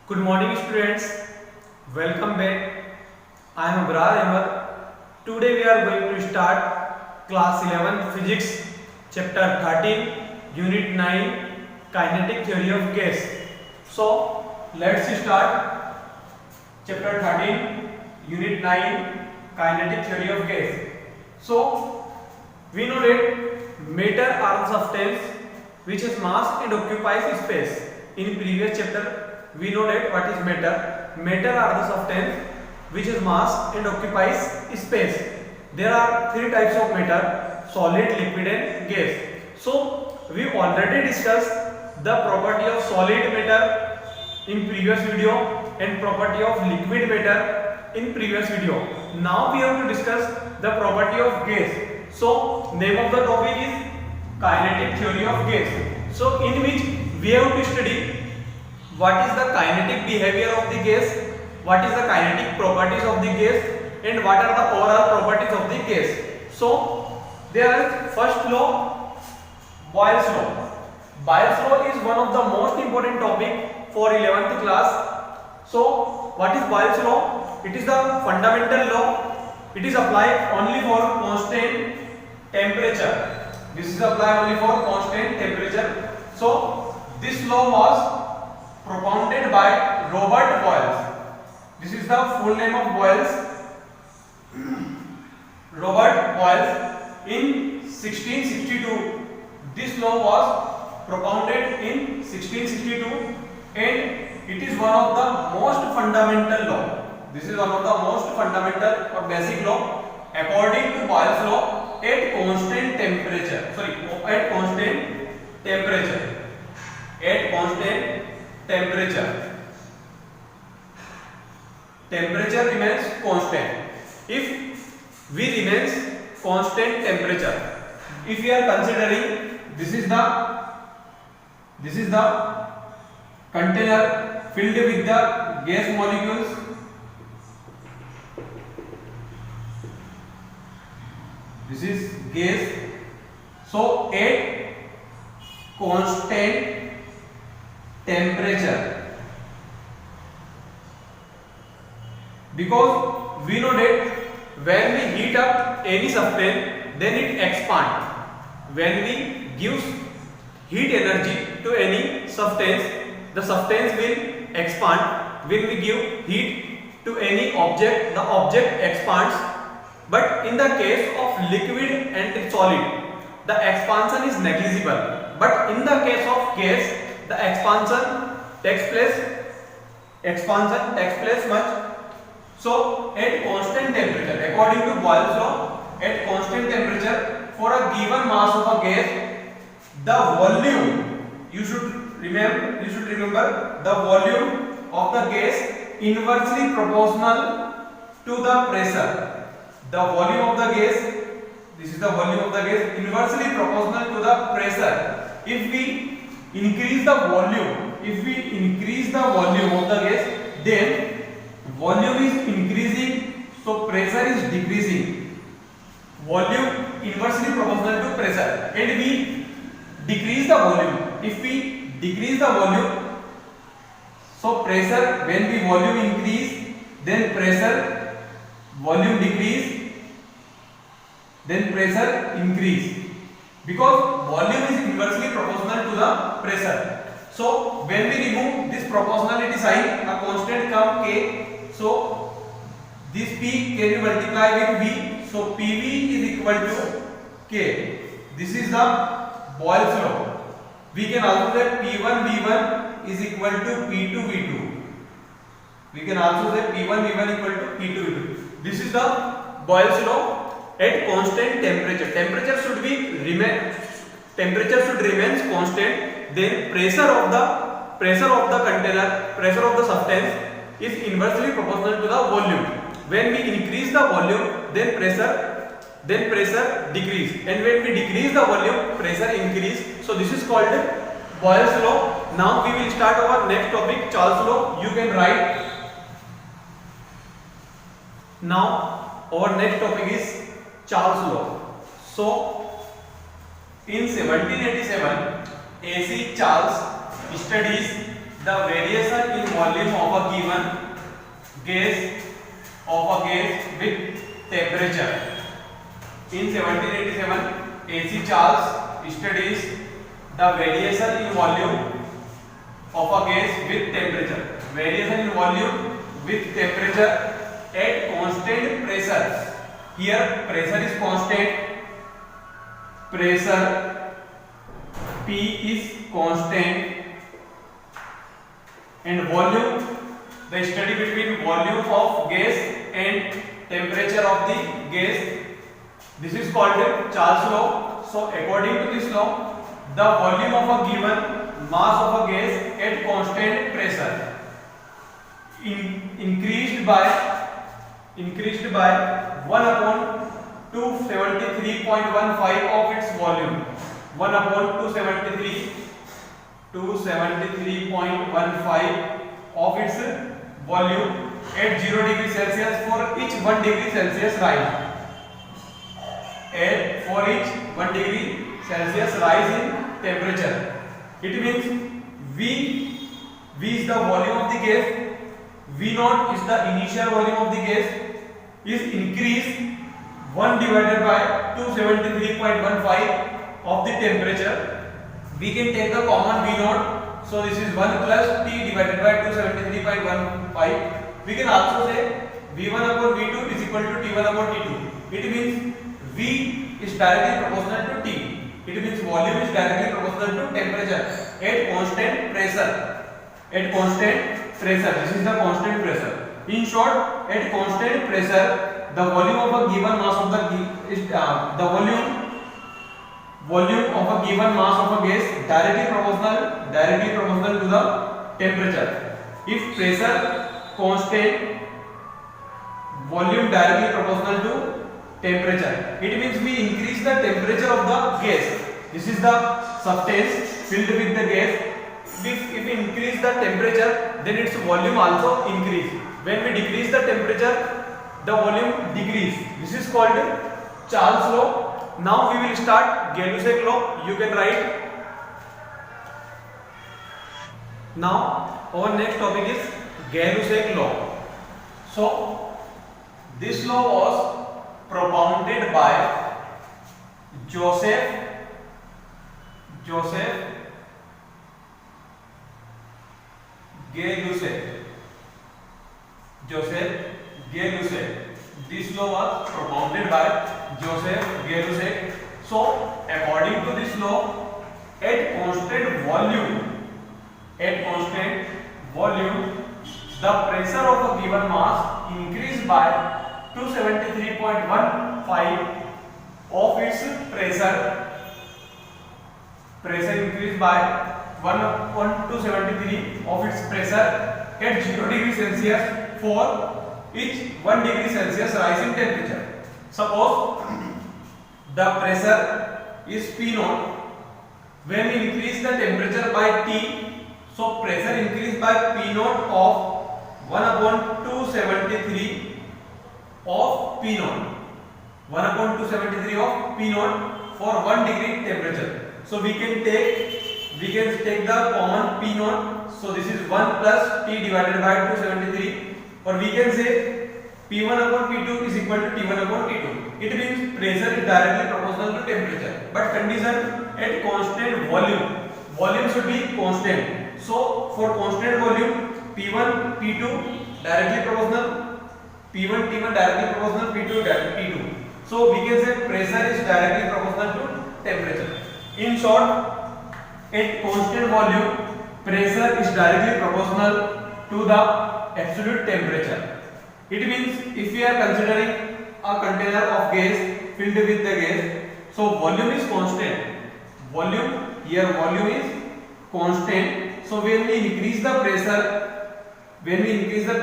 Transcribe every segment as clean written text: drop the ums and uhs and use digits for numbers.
Good morning students, welcome back. I am Abrar Ahmed. Today we are going to start class 11 physics chapter 13 unit 9 kinetic theory of gas. So let's start chapter 13 unit 9 kinetic theory of gas. So we know that matter are the substance which has mass and occupies space. In previous chapter we know that what is matter. Matter are the substance which has mass and occupies space. There are three types of matter: solid, liquid and gas. So we already discussed the property of solid matter in previous video and property of liquid matter in previous video. Now we have to discuss the property of gas. So name of the topic is kinetic theory of gas. So in which we have to study what is the kinetic behavior of the gas, what is the kinetic properties of the gas, and what are the overall properties of the gas. So there is first law, Boyle's law. Boyle's law is one of the most important topic for 11th class. So what is Boyle's law? It is the fundamental law. It is applied only for constant temperature. This is applied only for constant temperature. So this law was propounded by Robert Boyle. This is the full name of Boyle's. Robert Boyle in 1662. This law was propounded in 1662 and it is one of the most fundamental law. This is one of the most fundamental or basic law. According to Boyle's law, at constant temperature, at constant temperature, temperature remains constant. If we remains constant temperature, if we are considering this is the container filled with the gas molecules. This is gas. So at constant temperature, because we know that when we heat up any substance, then it expands. When we give heat energy to any substance, the substance will expand. When we give heat to any object, the object expands. But in the case of liquid and solid, the expansion is negligible. But in the case of gas, the expansion takes place much. So at constant temperature, according to Boyle's law, at constant temperature, for a given mass of a gas, the volume, you should remember the volume of the gas inversely proportional to the pressure. The volume of the gas, this is the volume of the gas, inversely proportional to the pressure. If we increase the volume, of the gas, then volume is increasing, so pressure is decreasing. Volume inversely proportional to pressure, and we decrease the volume. If we decrease the volume, so pressure, when we volume increase, then pressure, volume decrease, then pressure increase, because volume is inversely proportional to the pressure. So when we remove this proportionality sign, a constant comes K. So this P can be multiplied with V. So PV is equal to K. This is the Boyle's law. We can also say P1 V1 is equal to P2 V2. We can also say P1 V1 equal to P2 V2. This is the Boyle's law. At constant temperature, temperature should remain constant. Then pressure of the container, pressure of the substance is inversely proportional to the volume. When we increase the volume, then pressure decrease, and when we decrease the volume, pressure increase. So this is called Boyle's law. Now we will start our next topic, Charles law. You can write. Now our next topic is Charles law. So in 1787, A.C. Charles studies the variation in volume of a given gas with temperature. In 1787, AC Charles studies the variation in volume of a gas with temperature. Variation in volume with temperature at constant pressure. Here pressure is constant. Pressure P is constant. And volume, the study between volume of gas and temperature of the gas, this is called Charles law. So according to this law, the volume of a given mass of a gas at constant pressure increased by 1 upon 273.15 of its volume. 1 upon 273.15 of its volume at 0 degree Celsius for each 1 degree Celsius rise. For each 1 degree Celsius rise in temperature. It means V is the volume of the gas. V0 is the initial volume of the gas, is increased 1 divided by 273.15 of the temperature. We can take the common V0, so this is 1 plus T divided by 273.15. We can also say V1 upon V2 is equal to T1 upon T2. It means V is directly proportional to T. It means volume is directly proportional to temperature at constant pressure. At constant pressure, this is the constant pressure. In short, at constant pressure, the volume of a given mass of the volume of a given mass of a gas directly proportional to the temperature. If pressure constant, volume directly proportional to temperature. It means we increase the temperature of the gas. This is the substance filled with the gas. If we increase the temperature, then its volume also increase. When we decrease the temperature, the volume decrease. This is called Charles law. Now we will start Gay-Lussac law. You can write. Now our next topic is Gay-Lussac law. So this law was propounded by Joseph Gay-Lussac. This law was propounded by Joseph Gay-Lussac. So according to this law, at constant volume, the pressure of a given mass increased by 273.15 of its pressure. Pressure increased by 1/273 of its pressure at 0 degree Celsius for each 1 degree Celsius rise in temperature. Suppose the pressure is P0. When we increase the temperature by T, so pressure increased by P0 of 1/273 of P0. 1/273 of P0 for 1 degree temperature. So we can take the common P0. So this is 1 plus T divided by 273, or we can say P1 upon P2 is equal to T1 upon T2. It means pressure is directly proportional to temperature, but condition at constant volume. Volume should be constant. So for constant volume, P1 P2 directly proportional, P1 T1 directly proportional, P2 T2. So we can say pressure is directly proportional to temperature. In short, at constant volume, pressure is directly proportional to the absolute temperature. It means if we are considering a container of gas filled with the gas, so volume is constant. Volume is constant. So when we increase the temperature, when we increase the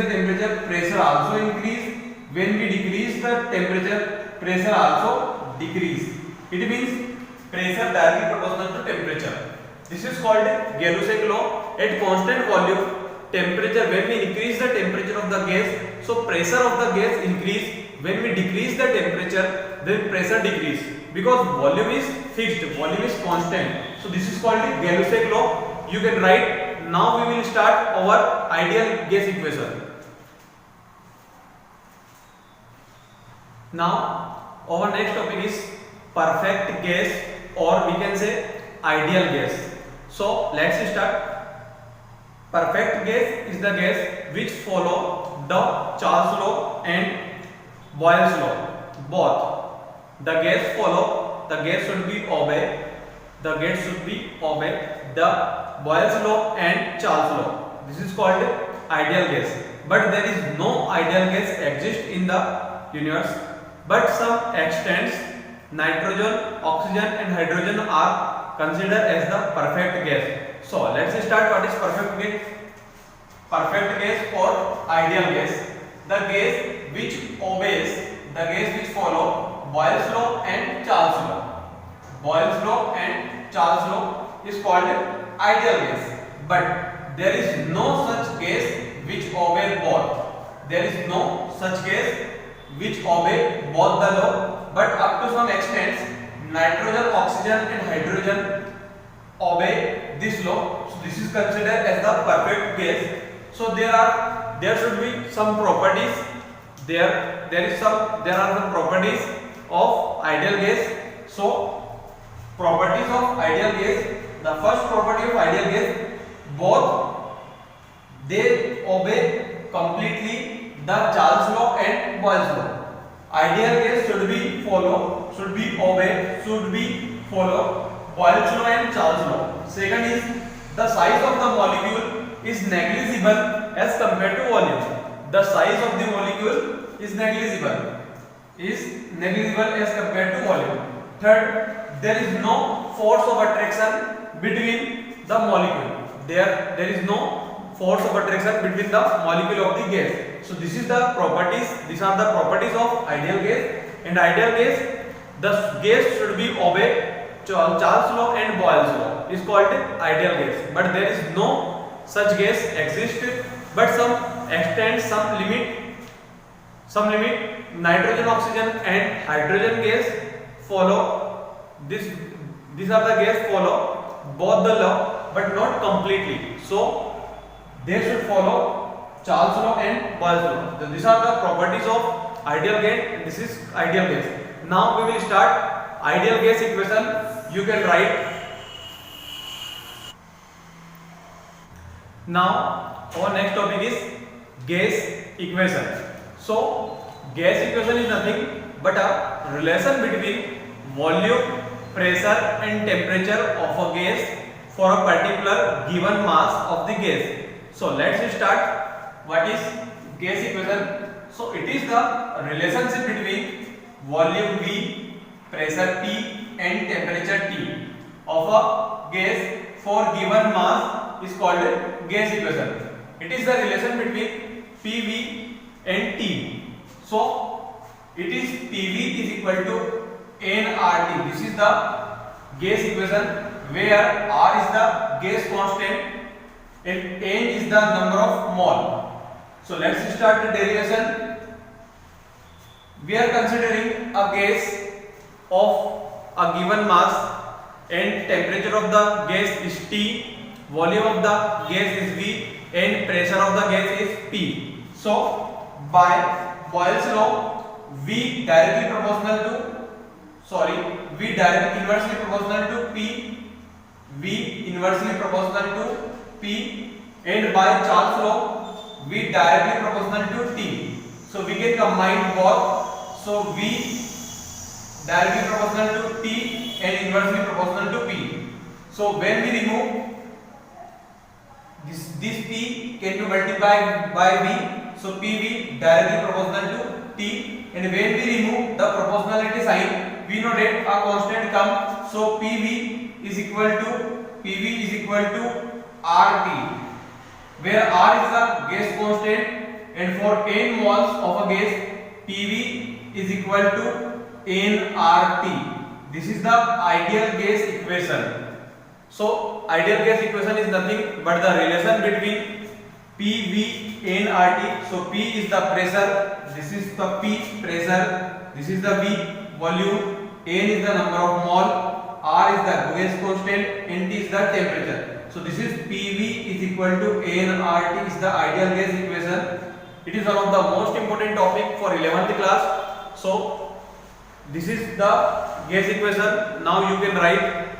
temperature, pressure also increase. When we decrease the temperature, pressure also decrease. It means pressure directly proportional to temperature. This is called Gay-Lussac law. At constant volume, temperature, when we increase the temperature of the gas, so pressure of the gas increase. When we decrease the temperature, then pressure decrease because volume is fixed, volume is constant. So this is called the Gay-Lussac law. You can write. Now we will start our ideal gas equation. Now our next topic is perfect gas, or we can say ideal gas. So let's start. Perfect gas is the gas which follow the Charles law and Boyle's law. Both the gas follow, the gas should be obey, the Boyle's law and Charles law. This is called ideal gas. But there is no ideal gas exist in the universe. But some extents, nitrogen, oxygen and hydrogen are considered as the perfect gas. So let's start. What is perfect gas? Perfect gas or ideal gas, the gas which obeys, the gas which follow Boyle's law and Charles law. Boyle's law and Charles law is called ideal gas. But there is no such gas which obey both. There is no such gas which obey both the law. But up to some extent, nitrogen, oxygen and hydrogen obey this law. So this is considered as the perfect gas. So there should be some properties. There are some properties of ideal gas. So properties of ideal gas. The first property of ideal gas, both they obey completely the Charles law and Boyle's law. Ideal gas should be follow Boyle's law and Charles law. Second is the size of the molecule is negligible as compared to volume. The size of the molecule is negligible as compared to volume. Third, there is no force of attraction between the molecule. There is no force of attraction between the molecule of the gas. So this is the properties. These are the properties of ideal gas. And ideal gas, the gas should be obey Charles law and Boyle's law. Is called ideal gas. But there is no such gas exists, but some extent, some limit, nitrogen, oxygen and hydrogen gas follow this. These are the gas follow both the law, but not completely. So they should follow Charles law and Boyle's law. So these are the properties of ideal gas. This is ideal gas. Now we will start ideal gas equation. You can write. Now our next topic is gas equation. So gas equation is nothing but a relation between volume, pressure and temperature of a gas for a particular given mass of the gas. So let's start. What is gas equation? So it is the relationship between volume V, pressure P and temperature T of a gas for given mass is called gas equation. It is the relation between PV and T. So it is PV is equal to nRT. This is the gas equation where R is the gas constant and N is the number of mole. So let's start the derivation. We are considering a gas of a given mass and temperature of the gas is T. Volume of the gas is V and pressure of the gas is P. So by Boyle's law, V inversely proportional to P, V inversely proportional to P, and by Charles law, V directly proportional to T. So we can combine both. So V directly proportional to T and inversely proportional to P. So when we remove this P can be multiplied by V, so PV directly proportional to T, and when we remove the proportionality sign, we know that a constant comes, so PV is equal to RT, where R is the gas constant, and for n moles of a gas, PV is equal to nRT. This is the ideal gas equation. So ideal gas equation is nothing but the relation between PV and RT. So P is the pressure, this is the P pressure, this is the V volume, N is the number of mole, R is the gas constant, and T is the temperature. So this is PV is equal to nRT is the ideal gas equation. It is one of the most important topic for 11th class. So this is the gas equation. Now you can write